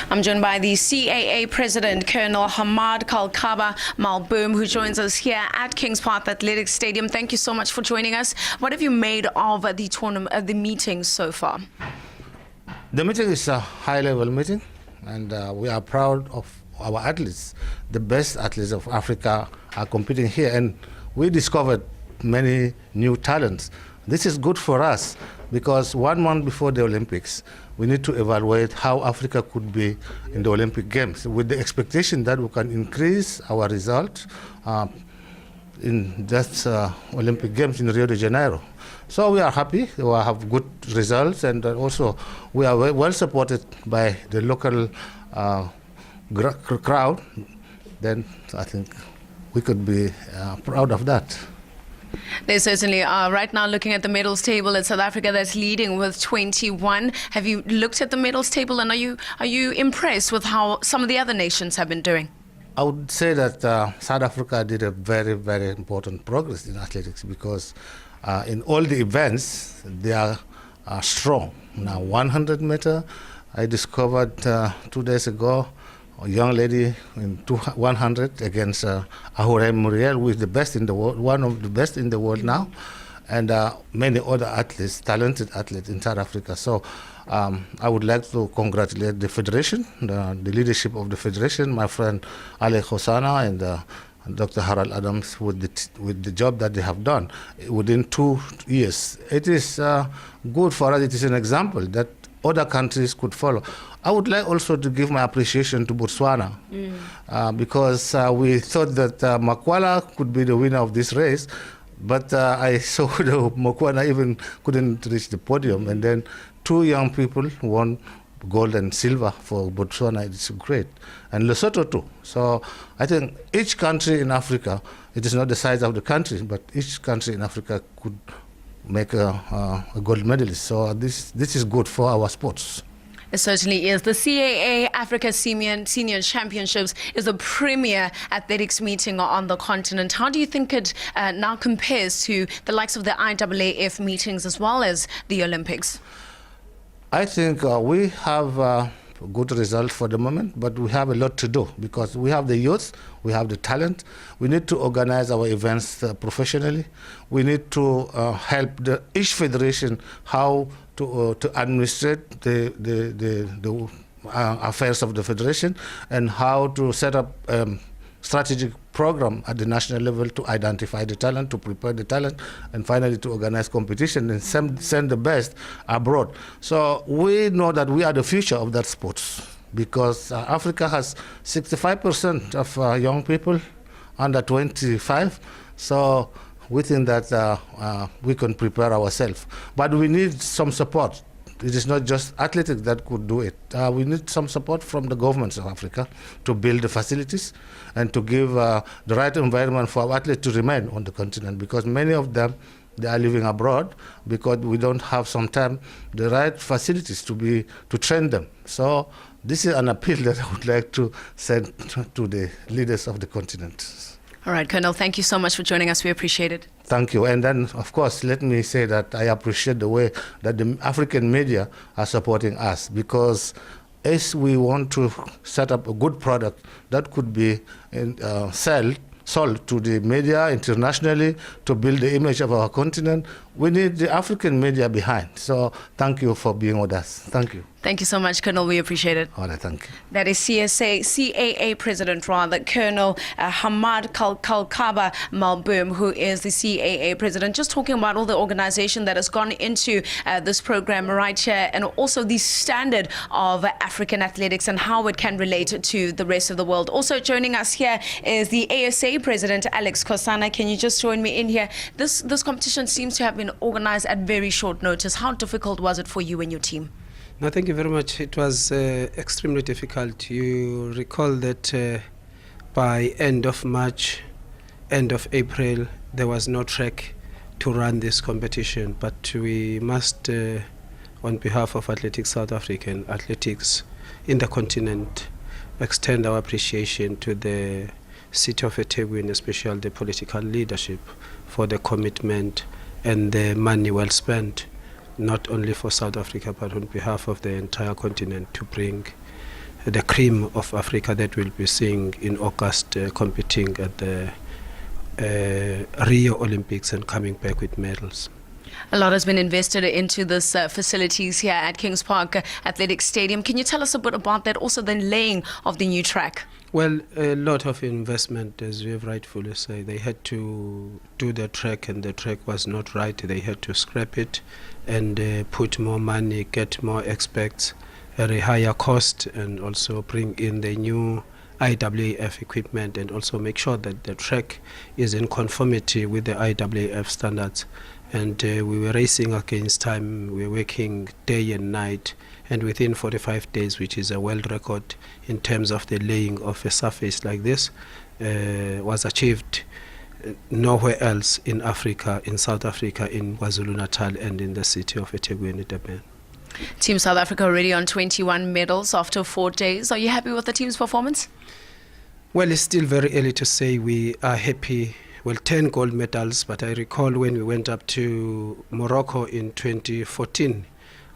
I'm joined by the CAA President, Colonel Hamad Kalkaba Malboom, who joins us here at Kings Park Athletics Stadium. Thank you so much for joining us. What have you made of the tournament, the meeting so far? The meeting is a high-level meeting, and we are proud of our athletes. The best athletes of Africa are competing here, and we discovered many new talents. This is good for us because 1 month before the Olympics, we need to evaluate how Africa could be in the Olympic Games with the expectation that we can increase our result in that Olympic Games in Rio de Janeiro. So we are happy, we have good results, and also we are well supported by the local crowd. Then I think we could be proud of that. They certainly are. Right now, looking at the medals table, it's South Africa that's leading with 21. Have you looked at the medals table, and are you impressed with how some of the other nations have been doing? I would say that South Africa did a very, very important progress in athletics because in all the events, they are strong. Now, 100 meter, I discovered 2 days ago, a young lady in 100 against Ahura Muriel, who is the best in the world, one of the best in the world now, and many other athletes, talented athletes in South Africa. So I would like to congratulate the federation, the leadership of the federation, my friend Ale Khosana and Dr. Harold Adams with the job that they have done within 2 years. It is good for us. It is an example that other countries could follow. I would like also to give my appreciation to Botswana because we thought that Makwala could be the winner of this race, but I saw the Makwala even couldn't reach the podium, and then 2 young people won gold and silver for Botswana. It's great. And Lesotho too. So I think each country in Africa, it is not the size of the country, but each country in Africa could make a gold medalist. So this is good for our sports. It certainly is. The CAA Africa Senior Championships is the premier athletics meeting on the continent. How do you think it now compares to the likes of the IAAF meetings as well as the Olympics? I think we have good results for the moment, but we have a lot to do because we have the youth, we have the talent. We need to organize our events professionally. We need to help each federation how to administrate the affairs of the federation and how to set up strategic program at the national level to identify the talent, to prepare the talent, and finally to organize competition and send the best abroad. So we know that we are the future of that sport because Africa has 65% of young people under 25. So we think that we can prepare ourselves. But we need some support. It is not just athletics that could do it. We need some support from the governments of Africa to build the facilities and to give the right environment for our athletes to remain on the continent because many of them, they are living abroad because we don't have sometimes the right facilities to train them. So this is an appeal that I would like to send to the leaders of the continent. All right, Colonel, thank you so much for joining us. We appreciate it. Thank you. And then, of course, let me say that I appreciate the way that the African media are supporting us because as we want to set up a good product that could be sold to the media internationally to build the image of our continent, we need the African media behind. So thank you for being with us. Thank you. Thank you so much, Colonel. We appreciate it. All right, thank you. That is CAA President, Colonel Hamad Kalkaba Malboom, who is the CAA President, just talking about all the organization that has gone into this program right here and also the standard of African athletics and how it can relate to the rest of the world. Also joining us here is the ASA President, Alex Khosana. Can you just join me in here? This competition seems to have been organized at very short notice. How difficult was it for you and your team? No, thank you very much. It was extremely difficult. You recall that by end of March, end of April, there was no track to run this competition. But we must, on behalf of Athletics South African, athletics in the continent, extend our appreciation to the city of eThekwini, especially the political leadership, for the commitment and the money well spent, not only for South Africa, but on behalf of the entire continent, to bring the cream of Africa that we'll be seeing in August competing at the Rio Olympics and coming back with medals. A lot has been invested into this facilities here at Kings Park Athletic Stadium. Can you tell us a bit about that, also the laying of the new track? Well, a lot of investment, as you have rightfully said. They had to do the track, and the track was not right. They had to scrap it and put more money, get more experts at a higher cost, and also bring in the new IAAF equipment, and also make sure that the track is in conformity with the IAAF standards. And we were racing against time. We were working day and night, and within 45 days, which is a world record in terms of the laying of a surface like this, was achieved nowhere else in Africa, in South Africa, in KwaZulu-Natal, and in the city of eThekwini, Durban. Team South Africa already on 21 medals after 4 days. Are you happy with the team's performance? Well, it's still very early to say we are happy. Well, 10 gold medals, but I recall when we went up to Morocco in 2014,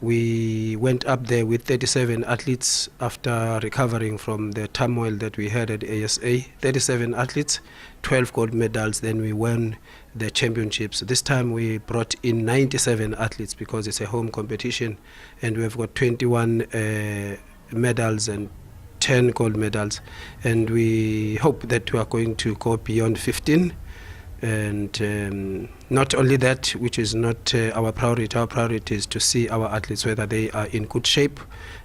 we went up there with 37 athletes after recovering from the turmoil that we had at ASA. 37 athletes, 12 gold medals, then we won the championships. This time we brought in 97 athletes because it's a home competition, and we've got 21 medals and 10 gold medals, and we hope that we are going to go beyond 15. And not only that, which is not our priority is to see our athletes whether they are in good shape,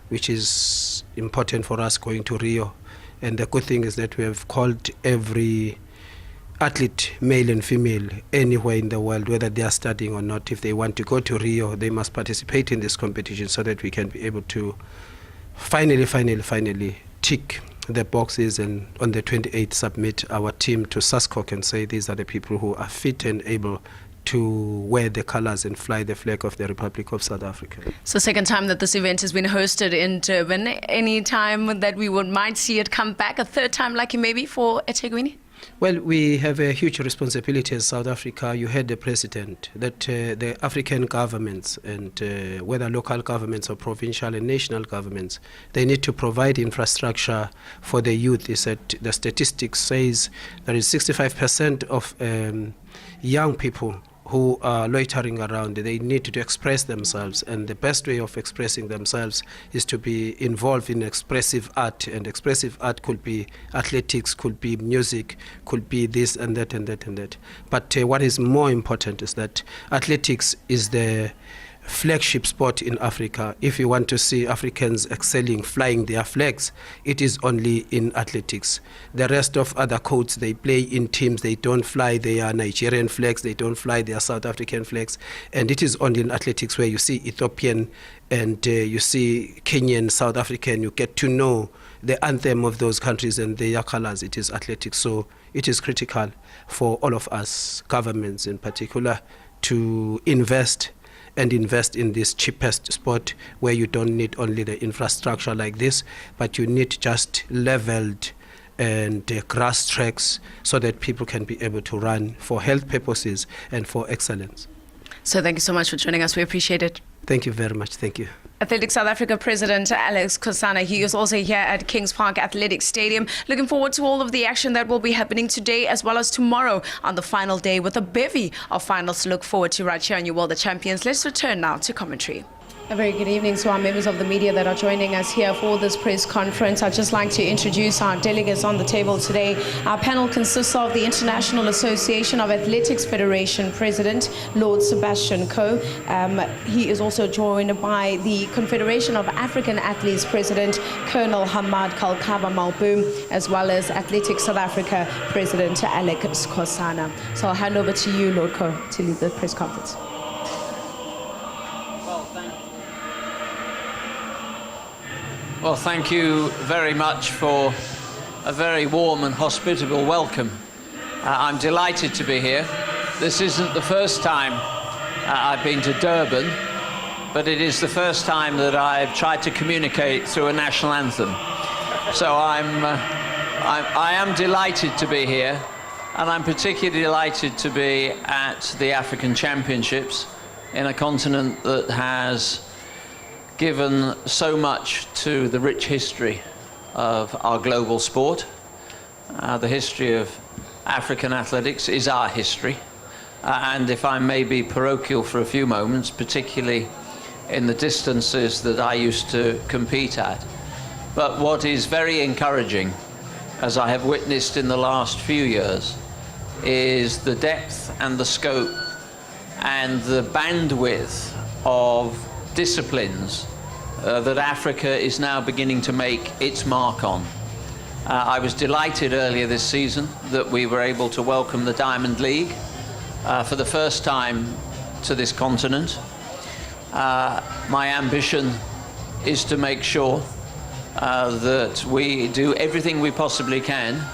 which is important for us going to Rio. And the good thing is that we have called every athlete, male and female, anywhere in the world, whether they are studying or not, if they want to go to Rio, they must participate in this competition so that we can be able to finally tick the boxes, and on the 28th submit our team to SASCOC and say these are the people who are fit and able to wear the colors and fly the flag of the Republic of South Africa. So second time that this event has been hosted in Durban. Any time that we might see it come back, a third time lucky maybe for eThekwini? Well, we have a huge responsibility as South Africa. You heard the president that the African governments, and whether local governments or provincial and national governments, they need to provide infrastructure for the youth. He said the statistics says there is 65% of young people who are loitering around. They need to express themselves, and the best way of expressing themselves is to be involved in expressive art, and expressive art could be athletics, could be music, could be this and that and that and that. But what is more important is that athletics is the flagship sport in Africa. If you want to see Africans excelling, flying their flags, it is only in athletics. The rest of other codes, they play in teams, they don't fly their Nigerian flags, they don't fly their South African flags, and it is only in athletics where you see Ethiopian and you see Kenyan, South African, you get to know the anthem of those countries and their colors. It is athletics. So it is critical for all of us, governments in particular, to invest in this cheapest sport where you don't need only the infrastructure like this, but you need just leveled and grass tracks so that people can be able to run for health purposes and for excellence. So thank you so much for joining us. We appreciate it. Thank you very much. Thank you. Athletics South Africa President Alex Khosana, he is also here at Kings Park Athletic Stadium. Looking forward to all of the action that will be happening today as well as tomorrow on the final day with a bevy of finals to look forward to right here on your World of Champions. Let's return now to commentary. A very good evening to our members of the media that are joining us here for this press conference. I'd just like to introduce our delegates on the table today. Our panel consists of the International Association of Athletics Federation President, Lord Sebastian Coe. He is also joined by the Confederation of African Athletes President, Colonel Hamad Kalkaba Malboom, as well as Athletics South Africa President Alex Khosana. So I'll hand over to you, Lord Coe, to lead the press conference. Well, thank you very much for a very warm and hospitable welcome. I'm delighted to be here. This isn't the first time I've been to Durban, but it is the first time that I've tried to communicate through a national anthem. So I am delighted to be here, and I'm particularly delighted to be at the African Championships in a continent that has given so much to the rich history of our global sport. The history of African athletics is our history. And if I may be parochial for a few moments, particularly in the distances that I used to compete at. But what is very encouraging, as I have witnessed in the last few years, is the depth and the scope and the bandwidth of disciplines that Africa is now beginning to make its mark on. I was delighted earlier this season that we were able to welcome the Diamond League for the first time to this continent. My ambition is to make sure that we do everything we possibly can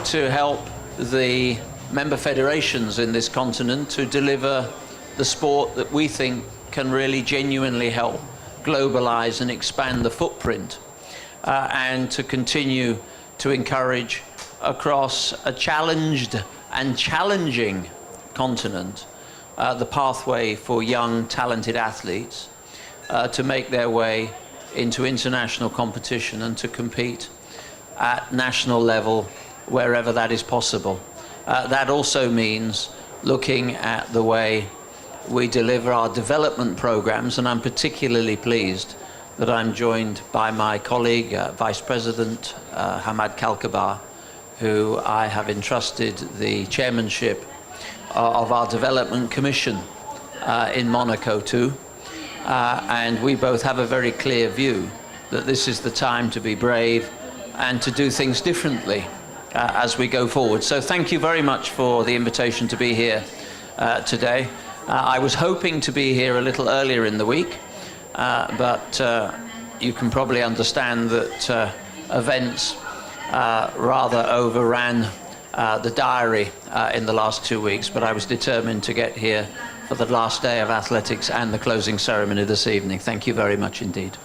to help the member federations in this continent to deliver the sport that we think can really genuinely help globalize and expand the footprint, and to continue to encourage across a challenged and challenging continent the pathway for young, talented athletes to make their way into international competition and to compete at national level wherever that is possible. That also means looking at the way we deliver our development programs, and I'm particularly pleased that I'm joined by my colleague, Vice President Hamad Kalkabar, who I have entrusted the chairmanship of our Development Commission in Monaco to. And we both have a very clear view that this is the time to be brave and to do things differently as we go forward. So thank you very much for the invitation to be here today. I was hoping to be here a little earlier in the week, but you can probably understand that events rather overran the diary in the last 2 weeks, but I was determined to get here for the last day of athletics and the closing ceremony this evening. Thank you very much indeed.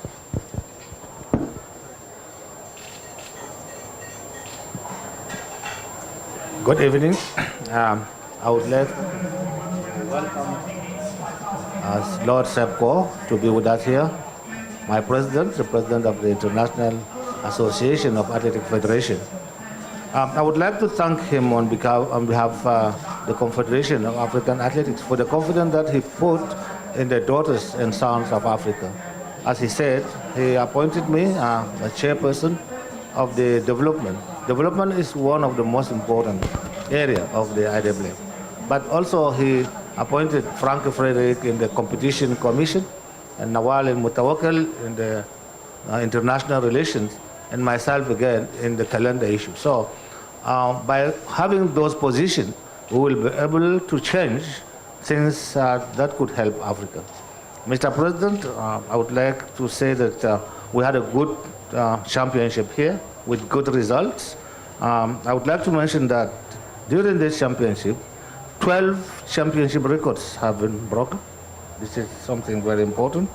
Good evening. I would like to welcome Lord Sepko to be with us here, my president, the president of the International Association of Athletic Federation. I would like to thank him on behalf of the Confederation of African Athletics for the confidence that he put in the daughters and sons of Africa. As he said, he appointed me a chairperson of the development. Development is one of the most important areas of the IWF. But also he appointed Frank Frederick in the Competition Commission, and Nawal and Mutawakkil in the international relations, and myself again in the calendar issue. So by having those positions, we will be able to change things that could help Africa. Mr. President, I would like to say that we had a good championship here with good results. I would like to mention that during this championship, 12 championship records have been broken. This is something very important.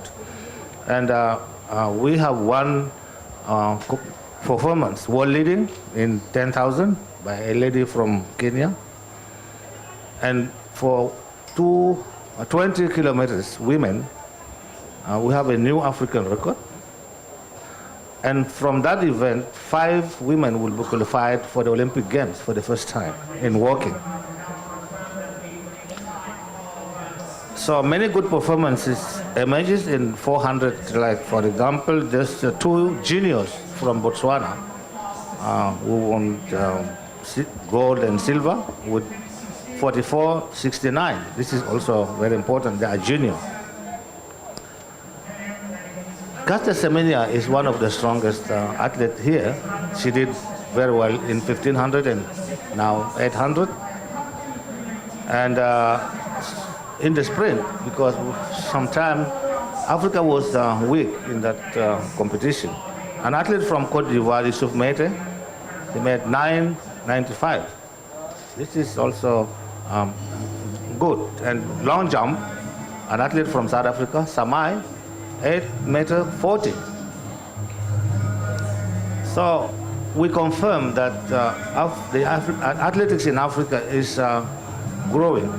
And we have one performance, world leading in 10,000 by a lady from Kenya. And for 20 kilometers, women, we have a new African record. And from that event, 5 women will be qualified for the Olympic Games for the first time in walking. So many good performances emerges in 400, like for example, there's 2 juniors from Botswana who won gold and silver with 44.69. This is also very important, they are junior. Caster Semenya is one of the strongest athletes here. She did very well in 1500 and now 800. And in the sprint, because sometimes Africa was weak in that competition. An athlete from Cote d'Ivoire, Youssouf Mete, he made 9.95. This is also good. And long jump, an athlete from South Africa, Samai, 8.40 m. So we confirm that the athletics in Africa is growing.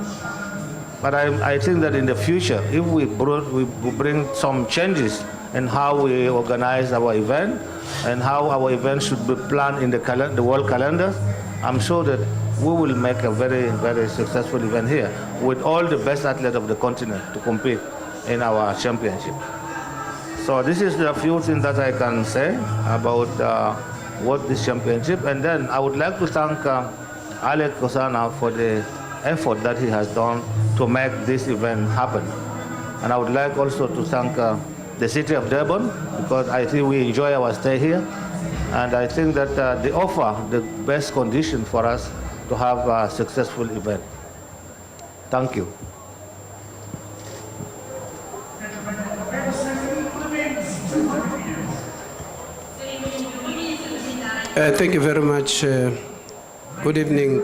But I think that in the future, if we bring some changes in how we organize our event, and how our events should be planned in the world calendar, I'm sure that we will make a very, very successful event here with all the best athletes of the continent to compete in our championship. So this is the few things that I can say about what this championship. And then I would like to thank Alex Kosana for the effort that he has done to make this event happen. And I would like also to thank the city of Durban, because I think we enjoy our stay here. And I think that they offer the best condition for us to have a successful event. Thank you. Thank you very much. Good evening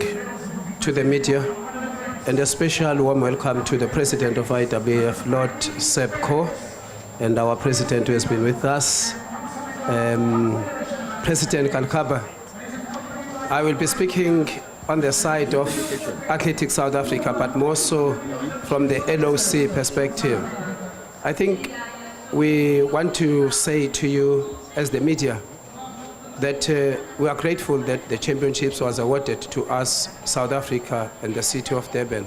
to the media, and a special warm welcome to the President of IAAF, Lord Seb Ko, and our President who has been with us, President Kalkaba. I will be speaking on the side of Athletics South Africa, but more so from the LOC perspective. I think we want to say to you as the media that we are grateful that the championships was awarded to us, South Africa and the city of Durban.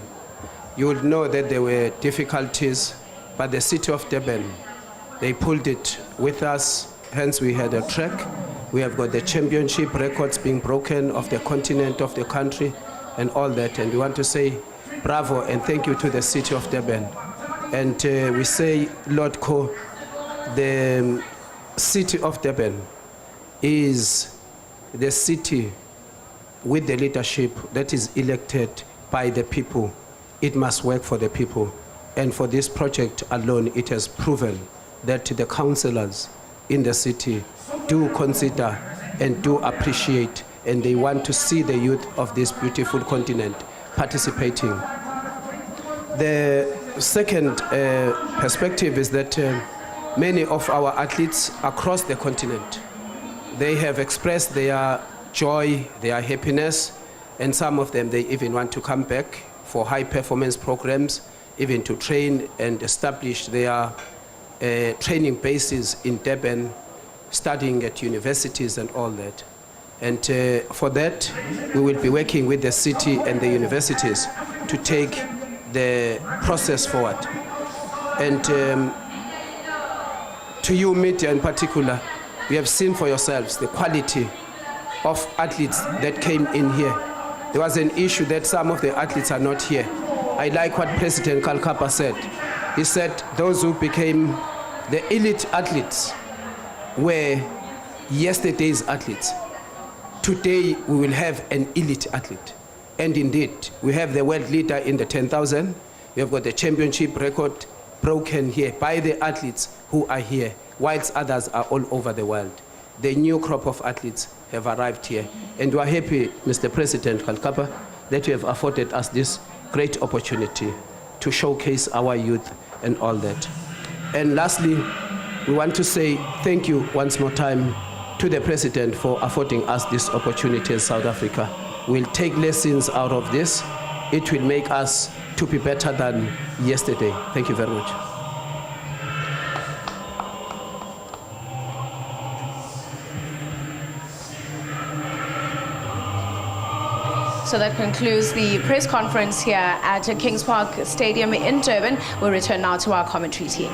You would know that there were difficulties, but the city of Durban, they pulled it with us, hence we had a track. We have got the championship records being broken of the continent, of the country, and all that. And we want to say bravo and thank you to the city of Durban. And we say, Lord Ko, the city of Durban is the city with the leadership that is elected by the people. It must work for the people. And for this project alone, it has proven that the councillors in the city do consider and do appreciate, and they want to see the youth of this beautiful continent participating. The second perspective is that many of our athletes across the continent, they have expressed their joy, their happiness, and some of them, they even want to come back for high performance programs, even to train and establish their training bases in Durban, studying at universities and all that. And for that, we will be working with the city and the universities to take the process forward. And to you, media in particular, we have seen for yourselves the quality of athletes that came in here. There was an issue that some of the athletes are not here. I like what President Kalkapa said. He said those who became the elite athletes were yesterday's athletes. Today we will have an elite athlete. And indeed, we have the world leader in the 10,000. We have got the championship record broken here by the athletes who are here, whilst others are all over the world. The new crop of athletes have arrived here. And we are happy, Mr. President Kalkapa, that you have afforded us this great opportunity to showcase our youth and all that. And lastly, we want to say thank you once more time to the President for affording us this opportunity in South Africa. We'll take lessons out of this. It will make us to be better than yesterday. Thank you very much. So that concludes the press conference here at Kings Park Stadium in Durban. We'll return now to our commentary team.